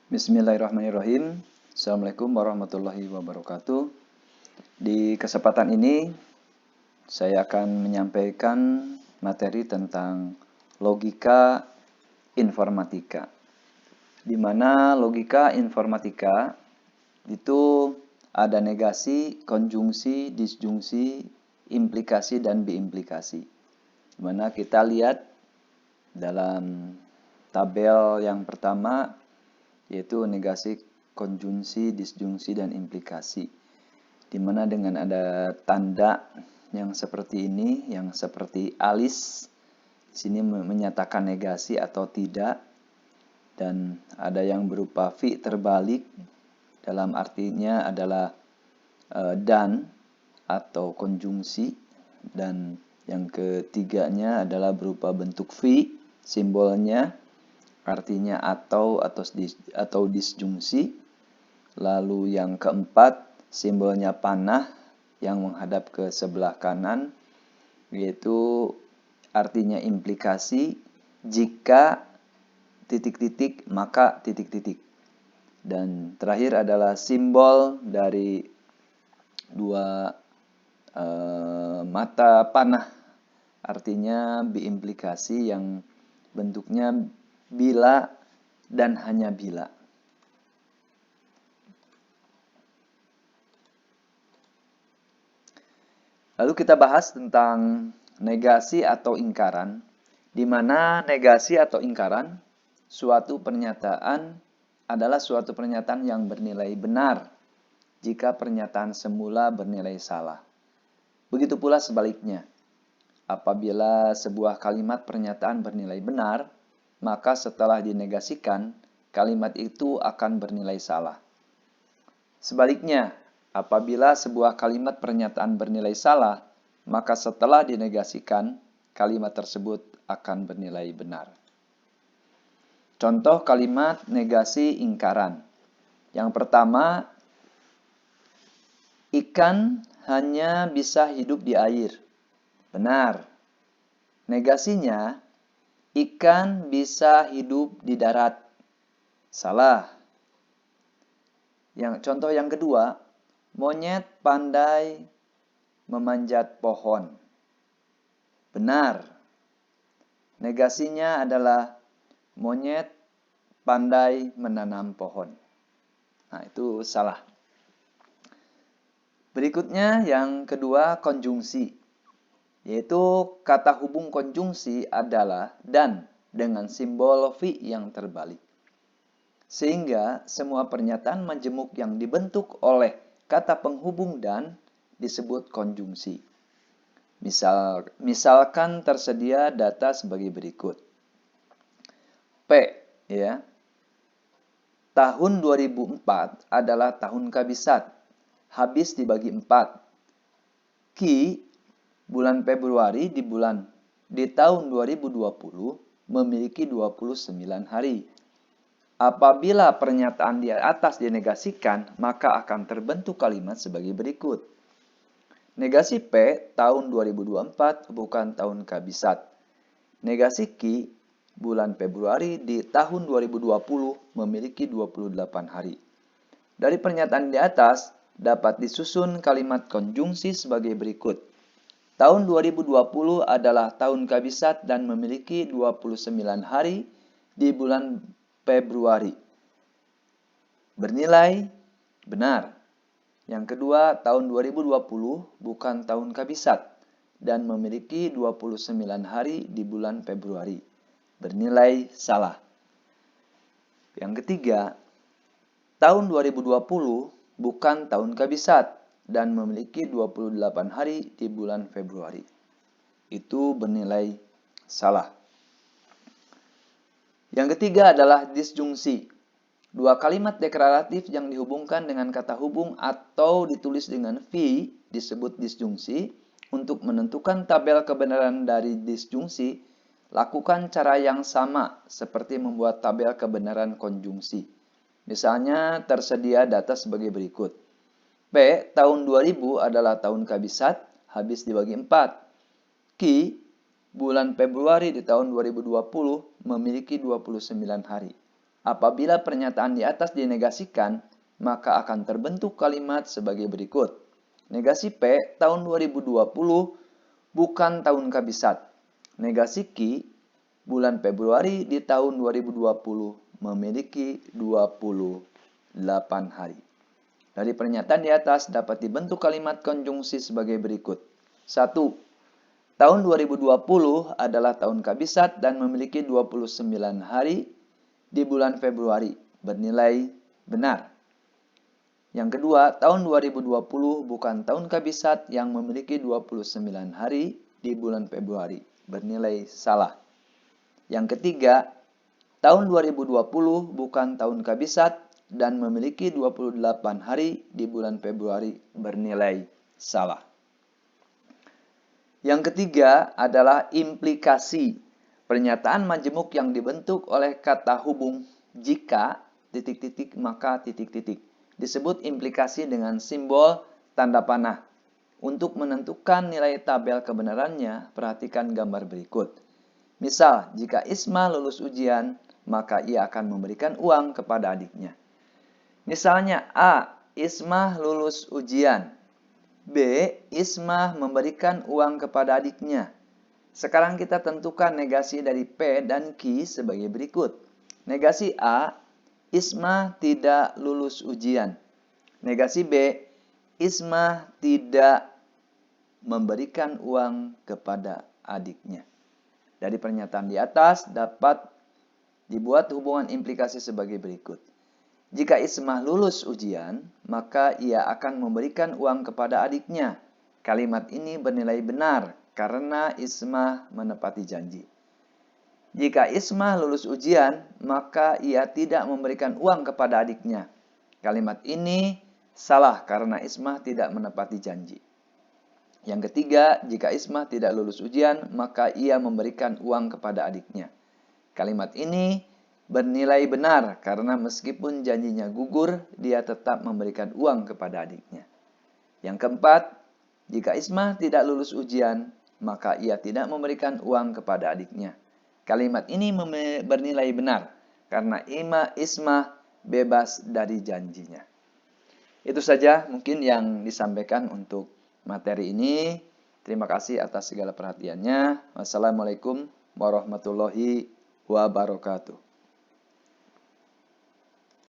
Bismillahirrahmanirrahim. Assalamualaikum warahmatullahi wabarakatuh. Di kesempatan ini, saya akan menyampaikan materi tentang logika informatika. Di mana logika informatika itu ada negasi, konjungsi, disjungsi, implikasi, dan biimplikasi. Di mana kita lihat dalam tabel yang pertama, yaitu negasi, konjungsi, disjungsi, dan implikasi. Dimana dengan ada tanda yang seperti ini, yang seperti alis, sini menyatakan negasi atau tidak, dan ada yang berupa fi terbalik, dalam artinya adalah dan atau konjungsi, dan yang ketiganya adalah berupa bentuk fi, simbolnya artinya atau disjungsi. Lalu yang keempat, simbolnya panah yang menghadap ke sebelah kanan, yaitu artinya implikasi. Jika titik-titik, maka titik-titik. Dan terakhir adalah simbol dari dua mata panah, artinya biimplikasi, yang bentuknya bila dan hanya bila. Lalu kita bahas tentang negasi atau ingkaran, di mana negasi atau ingkaran suatu pernyataan adalah suatu pernyataan yang bernilai benar jika pernyataan semula bernilai salah. Begitu pula sebaliknya. Apabila sebuah kalimat pernyataan bernilai benar, maka setelah dinegasikan, kalimat itu akan bernilai salah. Sebaliknya, apabila sebuah kalimat pernyataan bernilai salah, maka setelah dinegasikan, kalimat tersebut akan bernilai benar. Contoh kalimat negasi ingkaran. Yang pertama, ikan hanya bisa hidup di air. Benar. Negasinya, ikan bisa hidup di darat. Salah. Contoh yang kedua, monyet pandai memanjat pohon. Benar. Negasinya adalah monyet pandai menanam pohon. Nah, itu salah. Berikutnya yang kedua, konjungsi. Yaitu kata hubung konjungsi adalah dan dengan simbol fi yang terbalik. Sehingga semua pernyataan majemuk yang dibentuk oleh kata penghubung dan disebut konjungsi. Misalkan tersedia data sebagai berikut. P, ya. Tahun 2004 adalah tahun kabisat. Habis dibagi 4. Q, bulan Februari di tahun 2020 memiliki 29 hari. Apabila pernyataan di atas dinegasikan, maka akan terbentuk kalimat sebagai berikut. Negasi P, tahun 2024 bukan tahun kabisat. Negasi Q, bulan Februari di tahun 2020 memiliki 28 hari. Dari pernyataan di atas, dapat disusun kalimat konjungsi sebagai berikut. Tahun 2020 adalah tahun kabisat dan memiliki 29 hari di bulan Februari. Bernilai benar. Yang kedua, tahun 2020 bukan tahun kabisat dan memiliki 29 hari di bulan Februari. Bernilai salah. Yang ketiga, tahun 2020 bukan tahun kabisat dan memiliki 28 hari di bulan Februari. Itu bernilai salah. Yang ketiga adalah disjungsi. Dua kalimat deklaratif yang dihubungkan dengan kata hubung atau ditulis dengan fi disebut disjungsi. Untuk menentukan tabel kebenaran dari disjungsi, lakukan cara yang sama seperti membuat tabel kebenaran konjungsi. Misalnya tersedia data sebagai berikut. P, tahun 2000 adalah tahun kabisat, habis dibagi 4. Q, bulan Februari di tahun 2020 memiliki 29 hari. Apabila pernyataan di atas dinegasikan, maka akan terbentuk kalimat sebagai berikut. Negasi P tahun 2020 bukan tahun kabisat. Negasi Q bulan Februari di tahun 2020 memiliki 28 hari. Dari pernyataan di atas dapat dibentuk kalimat konjungsi sebagai berikut. 1. Tahun 2020 adalah tahun kabisat dan memiliki 29 hari di bulan Februari, bernilai benar. Yang kedua, tahun 2020 bukan tahun kabisat yang memiliki 29 hari di bulan Februari, bernilai salah. Yang ketiga, tahun 2020 bukan tahun kabisat dan memiliki 28 hari di bulan Februari, bernilai salah. Yang ketiga adalah implikasi. Pernyataan majemuk yang dibentuk oleh kata hubung jika ... maka ... disebut implikasi dengan simbol tanda panah. Untuk menentukan nilai tabel kebenarannya, perhatikan gambar berikut. Misal, jika Isma lulus ujian, maka ia akan memberikan uang kepada adiknya. Misalnya A. Isma lulus ujian. B. Isma memberikan uang kepada adiknya. Sekarang kita tentukan negasi dari P dan Q sebagai berikut. Negasi A, Isma tidak lulus ujian. Negasi B, Isma tidak memberikan uang kepada adiknya. Dari pernyataan di atas dapat dibuat hubungan implikasi sebagai berikut. Jika Isma lulus ujian, maka ia akan memberikan uang kepada adiknya. Kalimat ini bernilai benar karena Isma menepati janji. Jika Isma lulus ujian, maka ia tidak memberikan uang kepada adiknya. Kalimat ini salah karena Isma tidak menepati janji. Yang ketiga, jika Isma tidak lulus ujian, maka ia memberikan uang kepada adiknya. Kalimat ini bernilai benar karena meskipun janjinya gugur, dia tetap memberikan uang kepada adiknya. Yang keempat, jika Isma tidak lulus ujian, maka ia tidak memberikan uang kepada adiknya. Kalimat ini bernilai benar karena Isma bebas dari janjinya. Itu saja mungkin yang disampaikan untuk materi ini. Terima kasih atas segala perhatiannya. Wassalamualaikum warahmatullahi wabarakatuh.